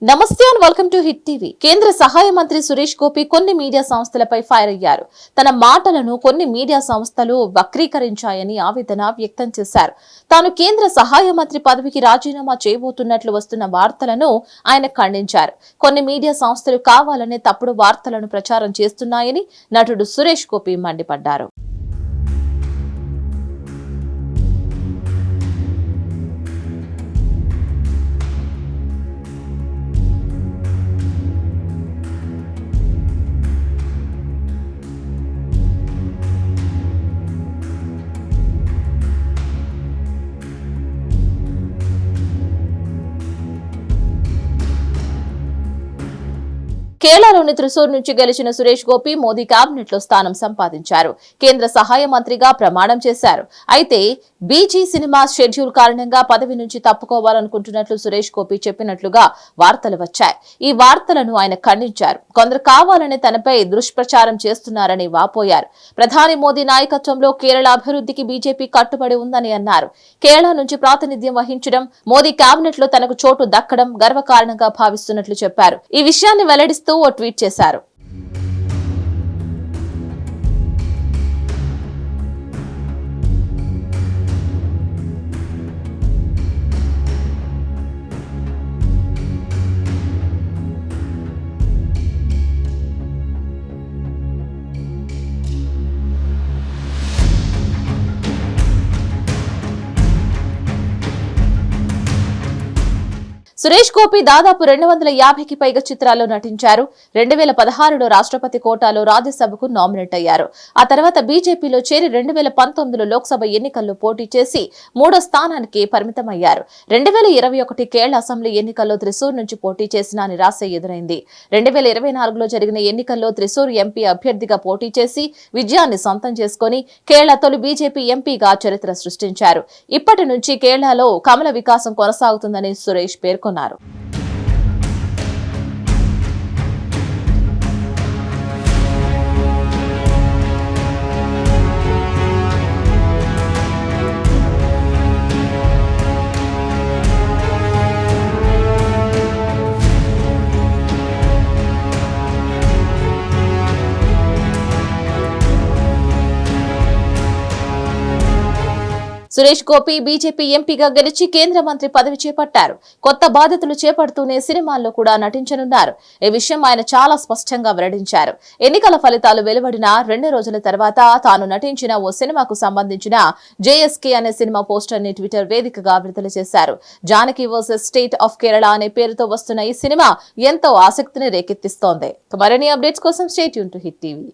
నమస్తే and welcome to hit TV. కేంద్ర సహాయ మంత్రి సురేష్ గోపి కొన్ని మీడియా సంస్థలపై ఫైర్ అయ్యారు. తన మాటలను కొన్ని మీడియా సంస్థలు వక్రీకరించాయని ఆవేదన వ్యక్తం చేశారు. తాను కేంద్ర సహాయ మంత్రి పదవికి రాజీనామా చేయబోతున్నట్లు వస్తున్న వార్తలను ఆయన ఖండించారు. కొన్ని మీడియా సంస్థలు కావాలనే తప్పుడు వార్తలను ప్రచారం చేస్తున్నాయని నటుడు సురేష్ గోపి మండిపడ్డారు. కేరళలోని త్రిశూర్ నుంచి గెలిచిన సురేష్ గోపి మోదీ కేబినెట్ లో స్థానం సంపాదించారు. కేంద్ర సహాయ మంత్రిగా ప్రమాణం చేశారు. అయితే బీజీ సినిమా షెడ్యూల్ కారణంగా పదవి నుంచి తప్పుకోవాలనుకుంటున్నట్లు సురేష్ గోపి చెప్పినట్లుగా వార్తలు వచ్చాయి. ఈ వార్తలను ఆయన ఖండించారు. కొందరు కావాలని తనపై దుష్ప్రచారం చేస్తున్నారని వాపోయారు. ప్రధాని మోదీ నాయకత్వంలో కేరళ అభివృద్ధికి బీజేపీ కట్టుబడి ఉందని అన్నారు. కేరళ నుంచి ప్రాతినిధ్యం వహించడం, మోదీ కేబినెట్ లో తనకు చోటు దక్కడం గర్వకారణంగా భావిస్తున్నట్లు చెప్పారు. ఈ విషయాన్ని వెల్లడిస్తూ ఓ ట్వీట్ చేశారు. సురేష్ గోపి దాదాపు 250కి పైగా చిత్రాల్లో నటించారు. 2016లో రాష్ట్రపతి కోటాలో రాజ్యసభకు నామినేట్ అయ్యారు. ఆ తర్వాత బీజేపీలో చేరి 2019లో లోక్సభ ఎన్నికల్లో పోటీ చేసి 3వ స్థానానికి పరిమితమయ్యారు. 2021 కేరళ అసెంబ్లీ ఎన్నికల్లో త్రిశూర్ నుంచి పోటీ చేసినా నిరాశ ఎదురైంది. 2024లో జరిగిన ఎన్నికల్లో త్రిశూర్ ఎంపీ అభ్యర్థిగా పోటీ చేసి విజయాన్ని సొంతం చేసుకుని కేరళ తొలి బీజేపీ ఎంపీగా చరిత్ర సృష్టించారు. ఇప్పటి నుంచి కేరళలో కమల వికాసం కొనసాగుతుందని సురేష్ పేర్కొన్నారు. సురేష్ గోపి బీజేపీ ఎంపీగా గెలిచి కేంద్ర మంత్రి పదవి చేపట్టారు. కొత్త బాధ్యతలు చేపడుతూనే సినిమాల్లో కూడా నటించనున్నారు. ఈ విషయం ఆయన చాలా స్పష్టంగా వెల్లడించారు. ఎన్నికల ఫలితాలు వెలువడిన 2 రోజుల తర్వాత తాను నటించిన ఓ సినిమాకు సంబంధించిన జేఎస్కే అనే సినిమా పోస్టర్ ని ట్విట్టర్ వేదికగా విడుదల చేశారు. Janaki versus state of Kerala అనే పేరుతో వస్తున్న ఈ సినిమా ఎంతో ఆసక్తిని రేకెత్తిస్తోంది. మరిన్ని అప్డేట్స్ కోసం stay tune to hit TV.